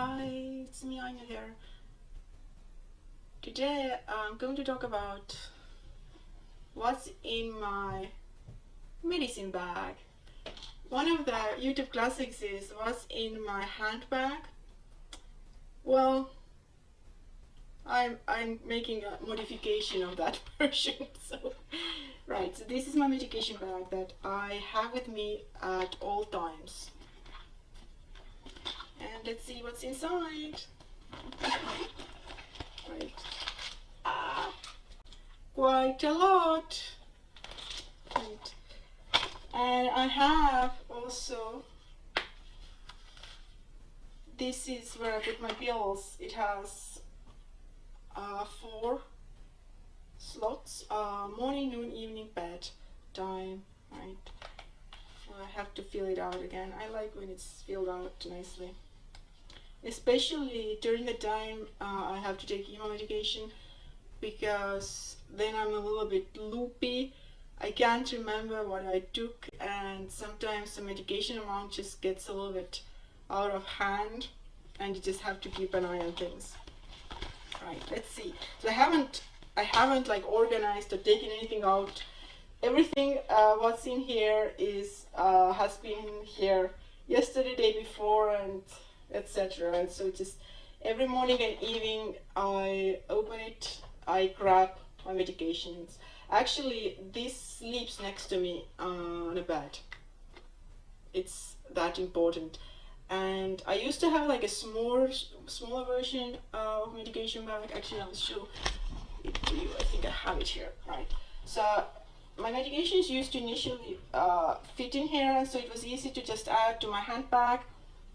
Hi, it's me, Anya here. Today I'm going to talk about what's in my medicine bag. One of the YouTube classics is what's in my handbag. Well, I'm making a modification of that version. So this is my medication bag that I have with me at all times. And let's see what's inside. Right. Quite a lot. Right. And I have also, this is where I put my pills. It has 4 slots, morning, noon, evening, bed time, right? So I have to fill it out again. I like when it's filled out nicely. Especially during the time I have to take chemo medication, because then I'm a little bit loopy. I can't remember what I took, and sometimes the medication amount just gets a little bit out of hand, and you just have to keep an eye on things. Right, let's see. So I haven't like organized or taken anything out. Everything what's in here is has been here yesterday, day before, and etc. And so just every morning and evening I open it, I grab my medications. Actually, this sleeps next to me on a bed. It's that important. And I used to have like a smaller version of medication bag. Actually, I'll show it to you. I think I have it here. Right. So my medications used to initially fit in here, and so it was easy to just add to my handbag.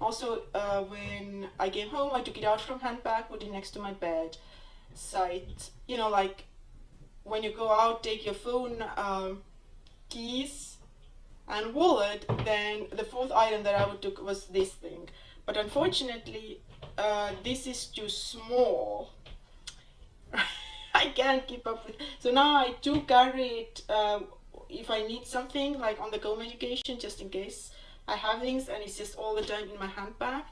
Also, when I came home, I took it out from handbag, put it next to my bed. Side, like when you go out, take your phone, keys, and wallet. Then the 4th item that I would took was this thing. But unfortunately, this is too small. I can't keep up with. So now I do carry it if I need something like on the go medication, just in case I have things, and it's just all the time in my handbag.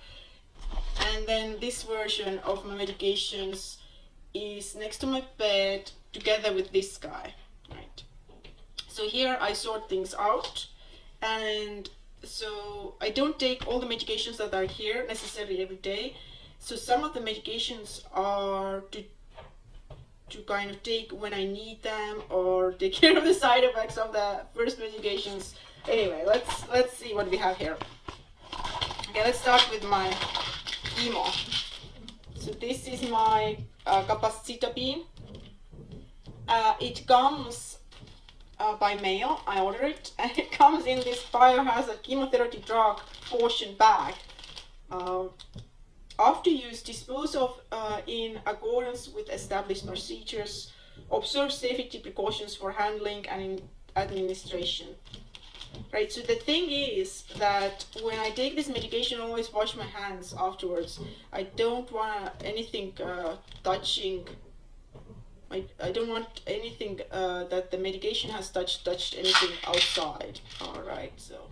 And then this version of my medications is next to my bed together with this guy, right? So here I sort things out, and so I don't take all the medications that are here necessarily every day. So some of the medications are to kind of take when I need them, or take care of the side effects of the first medications. Anyway, let's see what we have here. Okay, let's start with my chemo. So this is my Capecitabine. It comes by mail. I order it, and it comes in this biohazard chemotherapy drug portion bag. After use, dispose of in accordance with established procedures. Observe safety precautions for handling and administration. Right, so the thing is that when I take this medication, I always wash my hands afterwards. I don't want anything touching. I don't want anything that the medication has touched anything outside. All right, so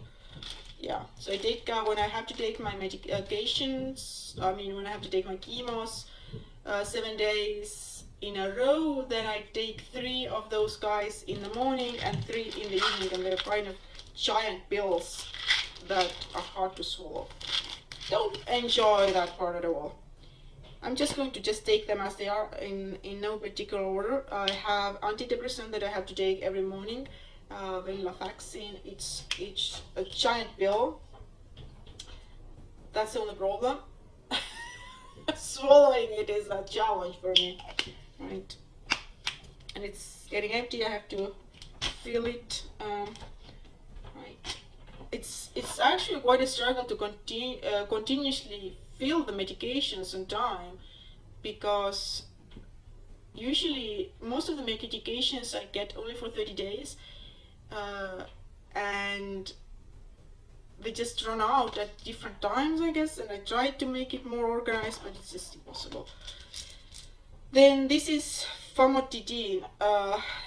yeah. So I take when I have to take my medications. When I have to take my chemos 7 days in a row, then I take 3 of those guys in the morning and 3 in the evening, and they're kind of giant pills that are hard to swallow. Don't enjoy that part at all. I'm just going to take them as they are in no particular order. I have antidepressant that I have to take every morning, venlafaxine. It's a giant pill. That's the only problem. Swallowing it is a challenge for me, right? And it's getting empty. I have to fill it. It's actually quite a struggle to continuously fill the medications on time, because usually most of the medications I get only for 30 days, and they just run out at different times, I guess, and I tried to make it more organized, but it's just impossible. Then this is famotidine.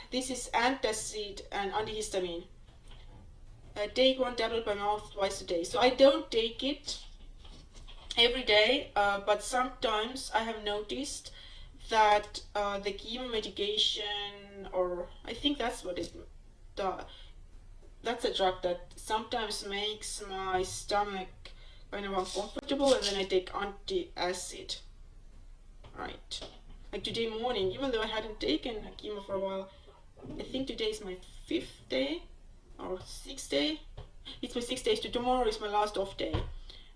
This is antacid and antihistamine. Take 1 tablet by mouth twice a day. So I don't take it every day, but sometimes I have noticed that the chemo medication, or I think that's what it does, that's a drug that sometimes makes my stomach kind of uncomfortable, and then I take anti-acid, right? Like today morning, even though I hadn't taken chemo for a while, I think today is my 5th day or 6th day. It's my 6 days to tomorrow is my last off day,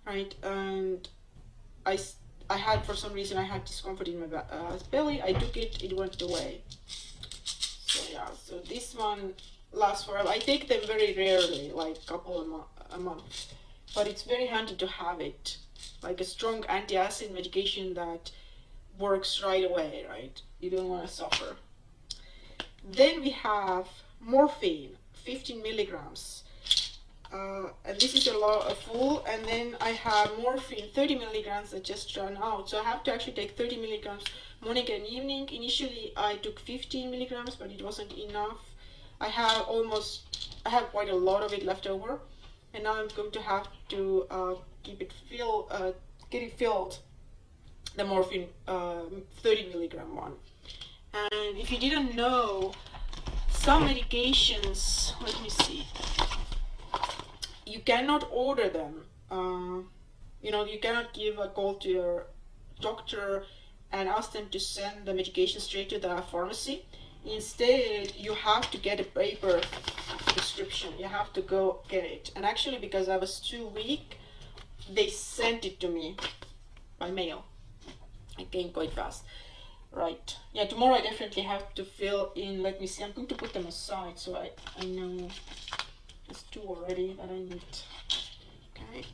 right? And I, I had, for some reason, I had discomfort in my belly. I took it, it went away. So yeah, so this one lasts forever. I take them very rarely, like a couple a month, but it's very handy to have it, like a strong anti-acid medication that works right away, right? You don't want to suffer. Then we have morphine, 15 milligrams. And this is a full, and then I have morphine 30 milligrams that just ran out, so I have to actually take 30 milligrams morning and evening. Initially I took 15 milligrams, but it wasn't enough. I have quite a lot of it left over, and now I'm going to have to get it filled, the morphine 30 milligram one. And if you didn't know, some medications, let me see, you cannot order them. You cannot give a call to your doctor and ask them to send the medication straight to the pharmacy. Instead, you have to get a paper prescription. You have to go get it. And actually, because I was too weak, they sent it to me by mail. It came quite fast. Right. Yeah, tomorrow I definitely have to fill in. Let me see. I'm going to put them aside so I know. There's 2 already that I need. Okay.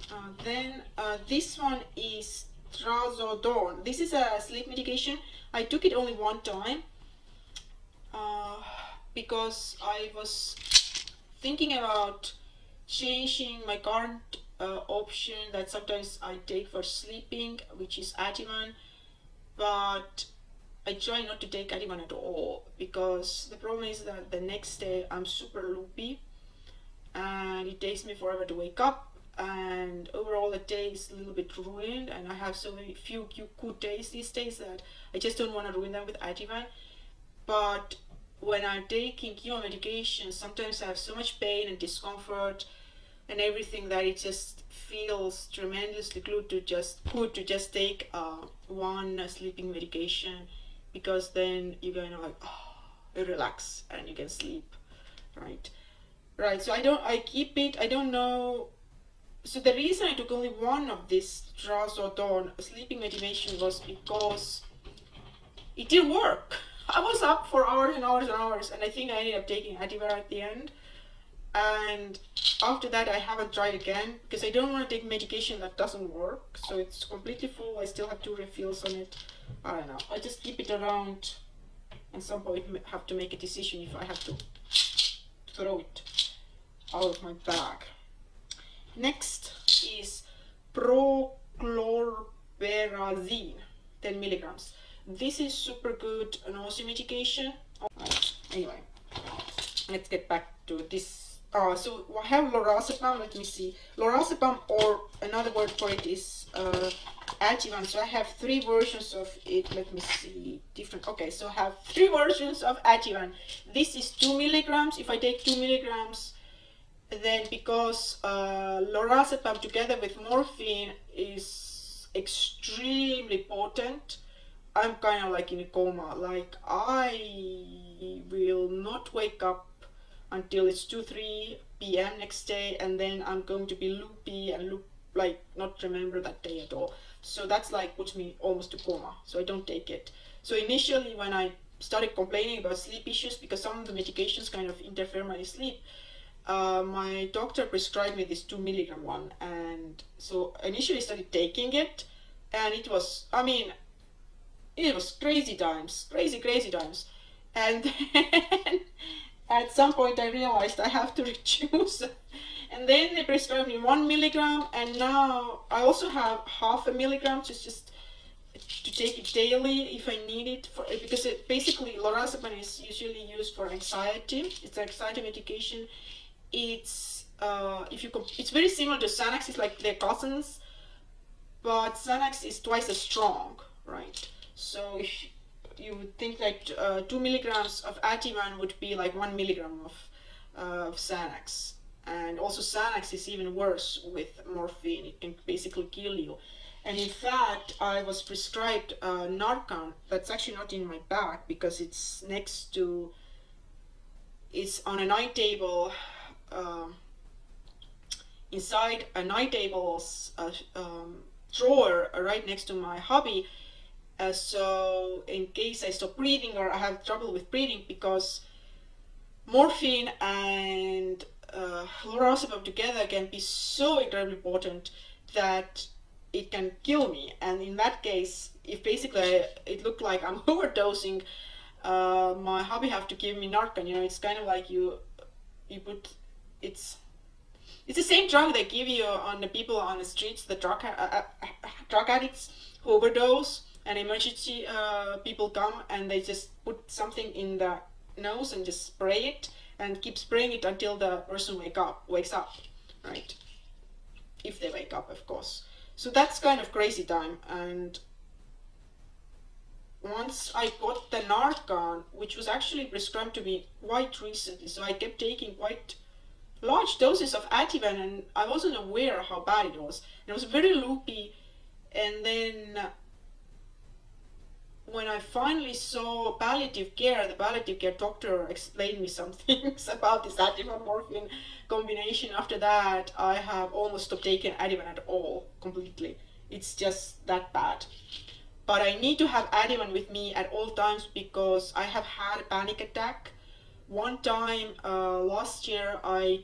Then this one is Trazodone. This is a sleep medication. I took it only one time because I was thinking about changing my current option that sometimes I take for sleeping, which is Ativan, but I try not to take Ativan at all, because the problem is that the next day I'm super loopy and it takes me forever to wake up, and overall the day is a little bit ruined, and I have so many few good days these days that I just don't want to ruin them with Ativan. But when I'm taking chemo medication, sometimes I have so much pain and discomfort and everything that it just feels tremendously good to just take one sleeping medication, because then you kind of like, you relax and you can sleep, right? Right, so I keep it, I don't know. So the reason I took only one of this Trazodone sleeping medication was because it didn't work. I was up for hours and hours and hours, and I think I ended up taking Ativan at the end. And after that I haven't tried again, because I don't want to take medication that doesn't work. So it's completely full, I still have 2 refills on it. I don't know, I just keep it around, and some point have to make a decision if I have to throw it out of my bag. Next is prochlorperazine, 10 milligrams. This is super good nausea medication. Right. Anyway, let's get back to this. So I have Lorazepam. Let me see. Lorazepam, or another word for it is Ativan. So I have 3 versions of it. Let me see. Different. Okay, so I have 3 versions of Ativan. This is 2 milligrams. If I take 2 milligrams, then because Lorazepam together with morphine is extremely potent, I'm kind of like in a coma. Like, I will not wake up until it's 2-3 p.m. next day, and then I'm going to be loopy and not remember that day at all. So that's like puts me almost to coma, so I don't take it. So initially when I started complaining about sleep issues, because some of the medications kind of interfere my sleep, my doctor prescribed me this 2 milligram one, and so I initially started taking it, and it was crazy times, crazy times. And then at some point I realized I have to reduce, and then they prescribed me 1 milligram, and now I also have half a milligram just to take it daily if I need it, because basically Lorazepam is usually used for anxiety. It's an anxiety medication. It's it's very similar to Xanax. It's like they're cousins, but Xanax is twice as strong, right? So if you would think that 2 milligrams of Ativan would be like 1 milligram of Xanax. And also Xanax is even worse with morphine. It can basically kill you. And in fact, I was prescribed Narcan. That's actually not in my bag because it's next to, it's on a night table, inside a night table's drawer right next to my hobby. So in case I stop breathing or I have trouble with breathing, because morphine and Lorazepam together can be so incredibly potent that it can kill me. And in that case, if basically it looked like I'm overdosing, my hobby have to give me Narcan. You know, it's kind of like you put, it's the same drug they give you on the people on the streets, the drug addicts who overdose, and emergency people come and they just put something in the nose and just spray it and keep spraying it until the person wakes up, right? If they wake up, of course. So that's kind of crazy time. And once I got the Narcan, which was actually prescribed to me quite recently, so I kept taking quite large doses of Ativan, and I wasn't aware how bad it was. And it was very loopy. And then when I finally saw palliative care, the palliative care doctor explained me some things about this Ativan morphine combination. After that, I have almost stopped taking Ativan at all, completely. It's just that bad. But I need to have Ativan with me at all times because I have had a panic attack. One time last year, I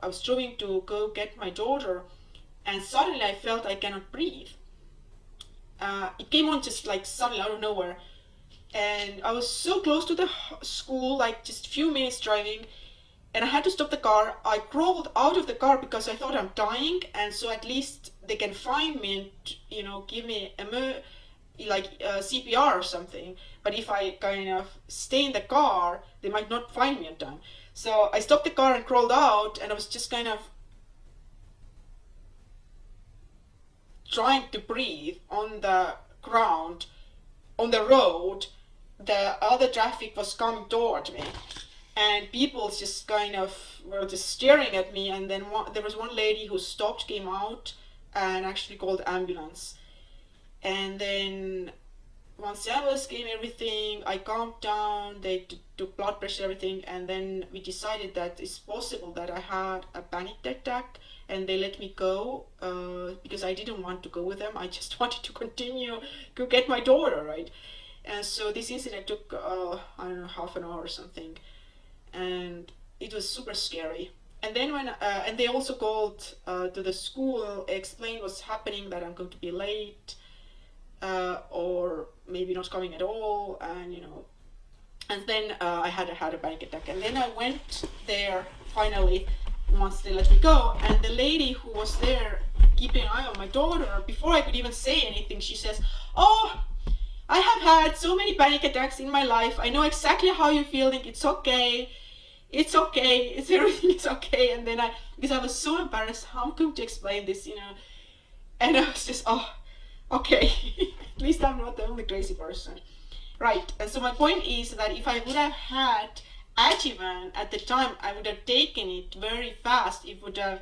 was driving to go get my daughter, and suddenly I felt I cannot breathe. It came on just like suddenly out of nowhere, and I was so close to the school, like just a few minutes driving, and I had to stop the car. I crawled out of the car because I thought I'm dying, and so at least they can find me and, you know, give me CPR or something. But if I kind of stay in the car, they might not find me in time. So I stopped the car and crawled out, and I was just kind of trying to breathe on the ground, on the road. The other traffic was coming toward me, and people just kind of were just staring at me. And then there was one lady who stopped, came out, and actually called the ambulance. And then once the ambulance came, everything, I calmed down, they took blood pressure, everything, and then we decided that it's possible that I had a panic attack, and they let me go because I didn't want to go with them. I just wanted to continue to get my daughter, right? And so this incident took, I don't know, half an hour or something, and it was super scary. And then when, and they also called to the school, explained what's happening, that I'm going to be late, or maybe not coming at all, and you know, and then I had a panic attack. And then I went there finally once they let me go, and the lady who was there keeping an eye on my daughter, before I could even say anything, she says, "Oh, I have had so many panic attacks in my life. I know exactly how you're feeling. It's okay. It's okay. Everything is okay." And then because I was so embarrassed, how I'm going to explain this, you know, and I was just, oh, okay, at least I'm not the only crazy person. Right, and so my point is that if I would have had Ativan at the time, I would have taken it very fast. It would have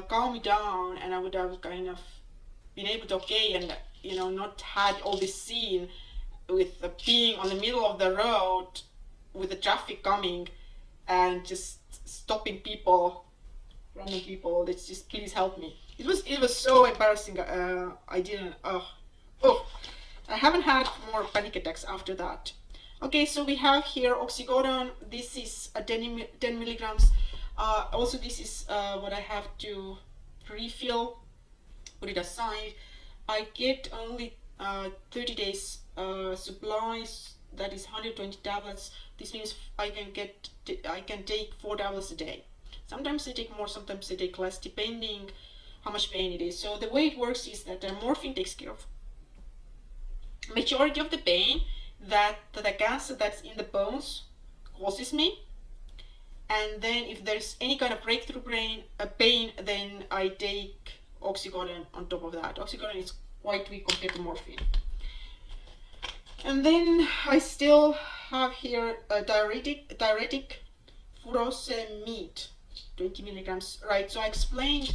calmed me down, and I would have kind of been able to okay, and you know, not had all this scene with being on the middle of the road with the traffic coming and just stopping people, random people. Let's just please help me. It was so embarrassing. I didn't. I haven't had more panic attacks after that. Okay, so we have here Oxycodone. This is 10 milligrams. Also, this is what I have to refill, put it aside. I get only 30 days supplies. That is 120 tablets. This means I can take 4 tablets a day. Sometimes I take more, sometimes I take less, depending how much pain it is. So the way it works is that morphine takes care of majority of the pain that the cancer that's in the bones causes me. And then if there's any kind of breakthrough pain, then I take Oxycodone on top of that. Oxycodone is quite weak compared to morphine. And then I still have here a diuretic furosemide, 20 milligrams. Right, so I explained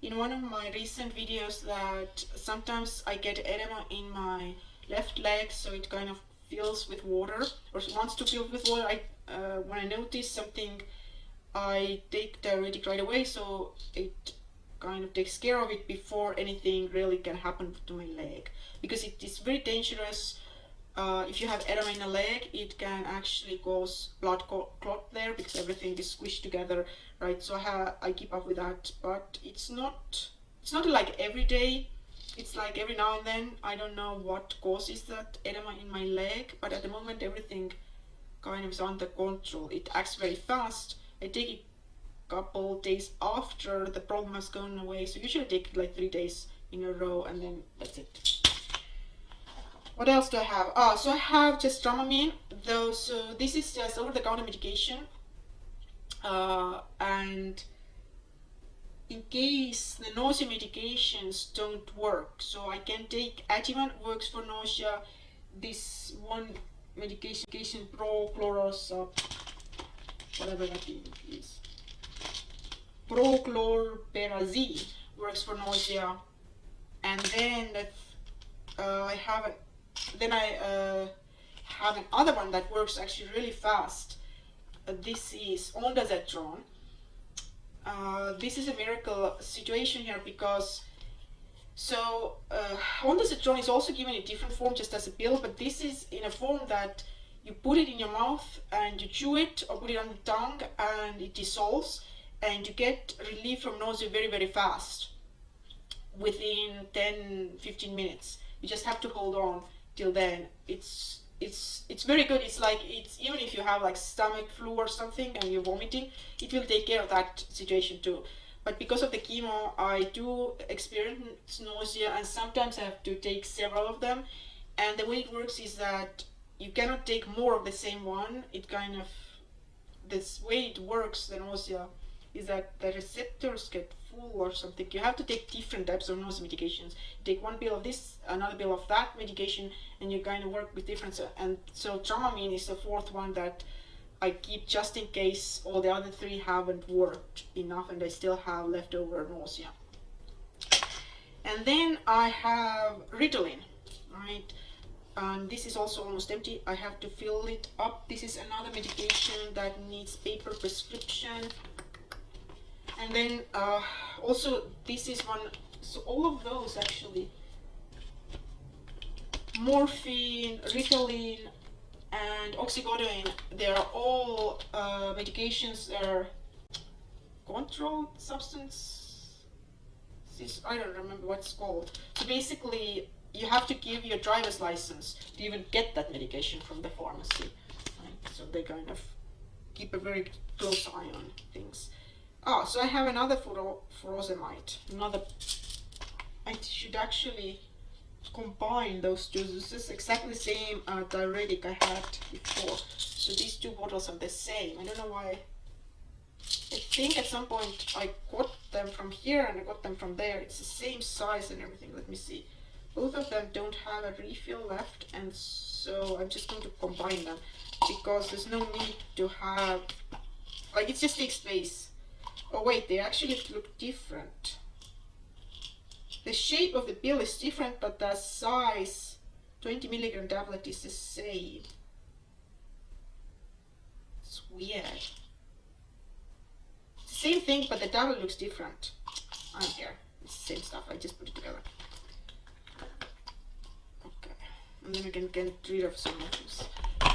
in one of my recent videos that sometimes I get edema in my left leg, so it kind of fills with water, or wants to fill with water. When I notice something, I take diuretic right away, so it kind of takes care of it before anything really can happen to my leg, because it is very dangerous. If you have edema in a leg, it can actually cause blood clot there, because everything is squished together, right? So I keep up with that, but it's not like every day. It's like every now and then. I don't know what causes that edema in my leg, but at the moment everything kind of is under control. It acts very fast. I take it a couple days after the problem has gone away, so usually I take it like 3 days in a row, and then that's it. What else do I have? So I have just Dramamine, though. So this is just over-the-counter medication, and in case the nausea medications don't work, so I can take Ativan, works for nausea. This one medication, prochlorosap, whatever that is, prochlorperazine, works for nausea. And then I have another one that works actually really fast. This is ondansetron. This is a miracle situation here, because ondansetron is also given in a different form, just as a pill, but this is in a form that you put it in your mouth and you chew it, or put it on the tongue, and it dissolves, and you get relief from nausea very, very fast, within 10-15 minutes. You just have to hold on till then. It's very good. It's like, even if you have like stomach flu or something and you're vomiting, it will take care of that situation too. But because of the chemo, I do experience nausea, and sometimes I have to take several of them. And the way it works is that you cannot take more of the same one. This way it works, the nausea, is that the receptors get full or something. You have to take different types of nausea medications. You take one pill of this, another pill of that medication, and you kind of work with different. And so Dramamine is the fourth one that I keep just in case all the other three haven't worked enough and I still have leftover nausea. And then I have Ritalin, right? And this is also almost empty. I have to fill it up. This is another medication that needs paper prescription. And then also this is one, so all of those actually, Morphine, Ritalin, and Oxycodone, they are all medications that are controlled substance. I don't remember what it's called. So basically, you have to give your driver's license to even get that medication from the pharmacy. Right? So they kind of keep a very close eye on things. So I have another furosemide. I should actually combine those two. This is exactly the same diuretic I had before. So these two bottles are the same. I don't know why. I think at some point I got them from here and I got them from there. It's the same size and everything. Let me see. Both of them don't have a refill left, and so I'm just going to combine them, because there's no need to have, like, it just takes space. Oh wait, they actually look different. The shape of the pill is different, but the size, 20 milligram tablet, is the same. It's weird. It's the same thing, but the tablet looks different. I don't care. It's the same stuff. I just put it together. Okay. And then we can get rid of some of this.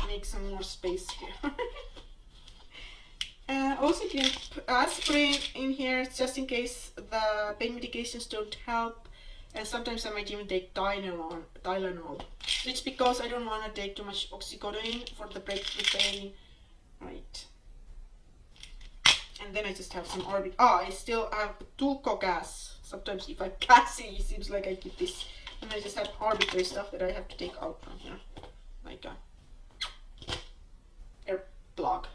Make some more space here. Also keep aspirin in here, just in case the pain medications don't help, and sometimes I might even take Tylenol. It's because I don't want to take too much Oxycodone for the breakthrough pain, right? And then I just have some I still have Tulco gas. Sometimes if I'm gassy, it seems like I keep this, and I just have arbitrary stuff that I have to take out from here, like a air plug.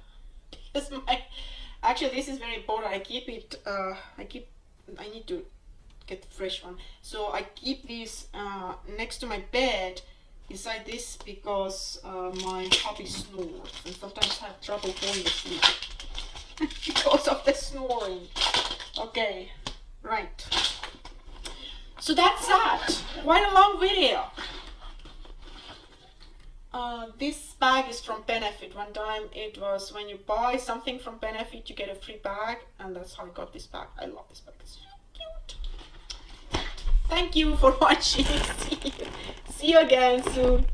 Actually, this is very important. I keep it. I need to get the fresh one. So I keep these next to my bed beside this because my puppy snores and sometimes I have trouble falling asleep because of the snoring. Okay, right. So that's that. Quite a long video. This bag is from Benefit. One time it was when you buy something from Benefit, you get a free bag, and that's how I got this bag. I love this bag. It's so cute. Thank you for watching. See you again soon.